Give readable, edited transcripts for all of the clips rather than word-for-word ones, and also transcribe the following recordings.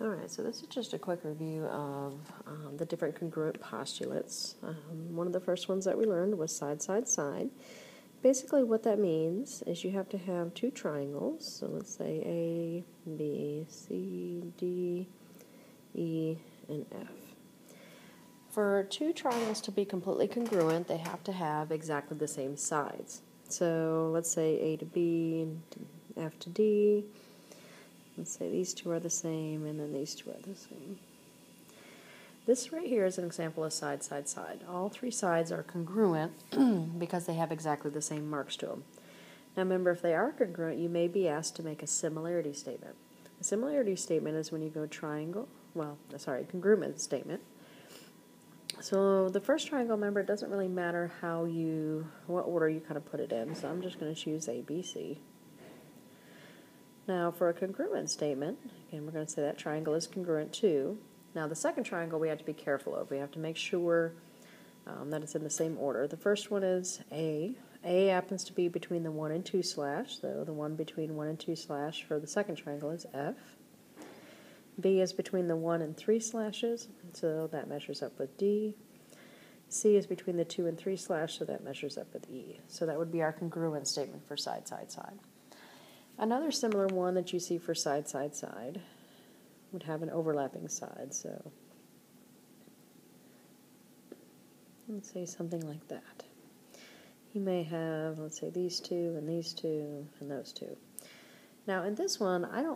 Alright, so this is just a quick review of the different congruent postulates. One of the first ones that we learned was side, side, side. Basically what that means is you have to have two triangles, so let's say A, B, C, D, E, and F. For two triangles to be completely congruent, they have to have exactly the same sides. So let's say A to B, and F to D. Let's say these two are the same, and then these two are the same. This right here is an example of side, side, side. All three sides are congruent because they have exactly the same marks to them. Now remember, if they are congruent, you may be asked to make a similarity statement. A similarity statement is when you go congruent statement. So the first triangle, remember, it doesn't really matter what order you kind of put it in, so I'm just going to choose A, B, C. Now for a congruent statement, again we're going to say that triangle is congruent too. Now the second triangle we have to be careful of. We have to make sure that it's in the same order. The first one is A. A happens to be between the 1 and 2 slash, so the one between 1 and 2 slash for the second triangle is F. B is between the 1 and 3 slashes, so that measures up with D. C is between the 2 and 3 slash, so that measures up with E. So that would be our congruent statement for side, side, side. Another similar one that you see for side, side, side would have an overlapping side, so let's say something like that. You may have, let's say, these two, and these two, and those two. Now in this one, I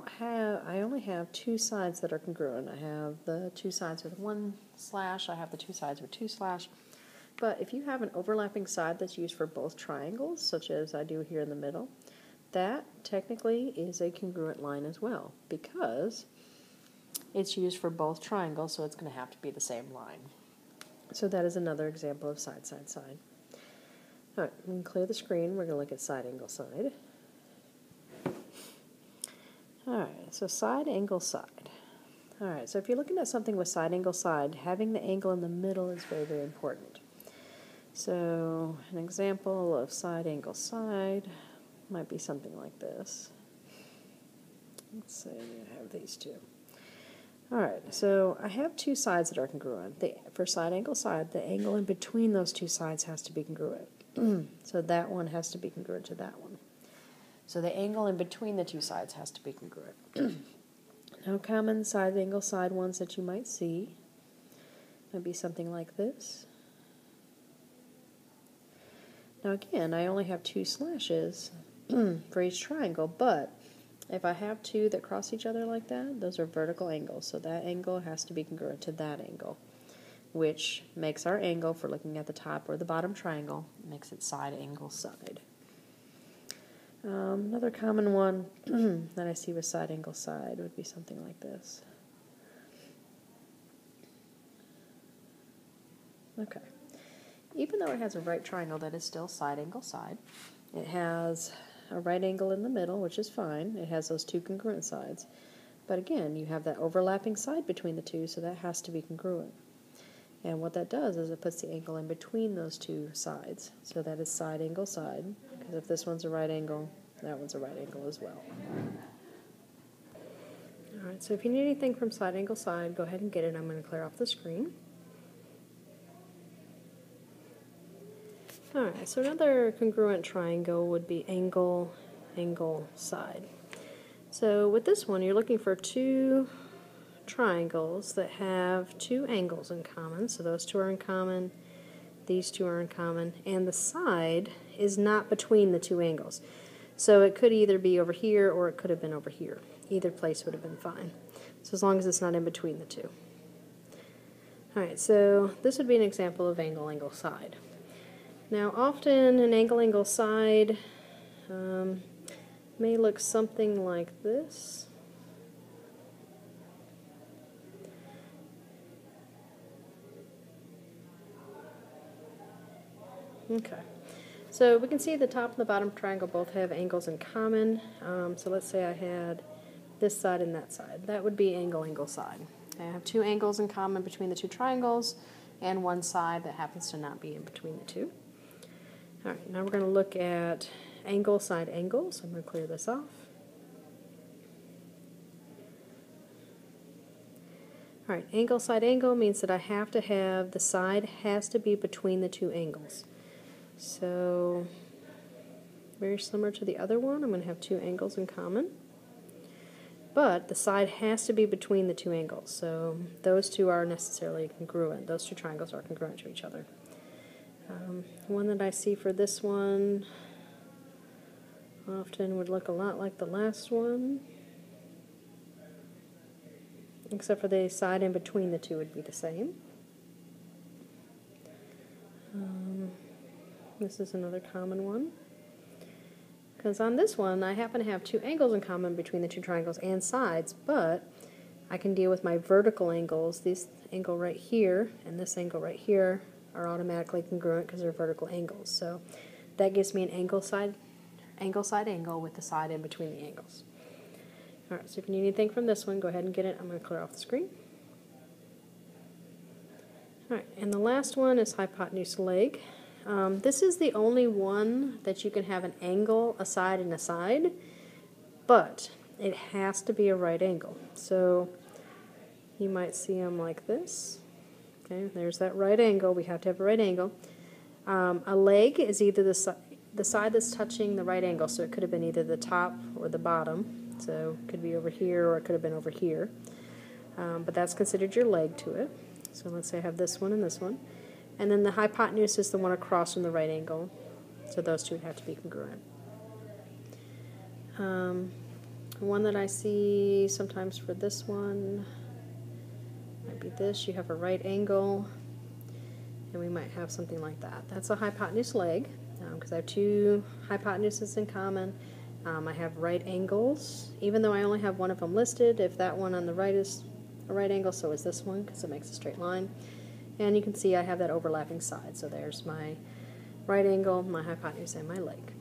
only have two sides that are congruent. I have the two sides with 1 slash, I have the two sides with 2 slash. But if you have an overlapping side that's used for both triangles, such as I do here in the middle, that technically is a congruent line as well, because it's used for both triangles, so it's going to have to be the same line. So that is another example of side, side, side. Alright, we can clear the screen. We're going to look at side, angle, side. Alright, so side, angle, side. Alright, so if you're looking at something with side, angle, side, having the angle in the middle is very, very important. So an example of side, angle, side might be something like this. Let's say I have these two. Alright, so I have two sides that are congruent. For side, angle, side, the angle in between those two sides has to be congruent. So that one has to be congruent to that one. So the angle in between the two sides has to be congruent. Now common side, angle, side ones that you might see might be something like this. Now again, I only have 2 slashes for each triangle, but if I have two that cross each other like that, those are vertical angles, so that angle has to be congruent to that angle, which makes our angle, for looking at the top or the bottom triangle, makes it side, angle, side. Another common one that I see with side, angle, side would be something like this. Okay. Even though it has a right triangle, that is still side, angle, side. It has a right angle in the middle, which is fine. It has those two congruent sides. But again, you have that overlapping side between the two, so that has to be congruent. And what that does is it puts the angle in between those two sides. So that is side, angle, side, because if this one's a right angle, that one's a right angle as well. Alright, so if you need anything from side, angle, side, go ahead and get it. I'm going to clear off the screen. Alright, so another congruent triangle would be angle, angle, side. So with this one, you're looking for two triangles that have two angles in common. So those two are in common, these two are in common, and the side is not between the two angles. So it could either be over here or it could have been over here. Either place would have been fine. So as long as it's not in between the two. Alright, so this would be an example of angle, angle, side. Now often an angle, angle, side may look something like this. Okay, so we can see the top and the bottom triangle both have angles in common. So let's say I had this side and that side. That would be angle, angle, side. I have two angles in common between the two triangles and one side that happens to not be in between the two. Alright, now we're going to look at angle, side, angle, so I'm going to clear this off. Alright, angle side angle means that I have to have, the side has to be between the two angles. So, very similar to the other one, I'm going to have two angles in common. But the side has to be between the two angles, so those two are necessarily congruent. Those two triangles are congruent to each other. One that I see for this one often would look a lot like the last one, except for the side in between the two would be the same. This is another common one, because on this one I happen to have two angles in common between the two triangles and sides, but I can deal with my vertical angles. This angle right here and this angle right here are automatically congruent because they're vertical angles. So that gives me an angle side angle with the side in between the angles. Alright, so if you need anything from this one, go ahead and get it. I'm going to clear off the screen. Alright, and the last one is hypotenuse leg. This is the only one that you can have an angle, a side, and a side, but it has to be a right angle. So you might see them like this. Okay, there's that right angle. We have to have a right angle. A leg is either the side that's touching the right angle, so it could have been either the top or the bottom. So it could be over here or it could have been over here. But that's considered your leg to it. So let's say I have this one and this one. And then the hypotenuse is the one across from the right angle. So those two would have to be congruent. One that I see sometimes for this one might be this. You have a right angle, and we might have something like that. That's a hypotenuse leg, because I have two hypotenuses in common. I have right angles, even though I only have one of them listed. If that one on the right is a right angle, so is this one, because it makes a straight line. And you can see I have that overlapping side. So there's my right angle, my hypotenuse, and my leg.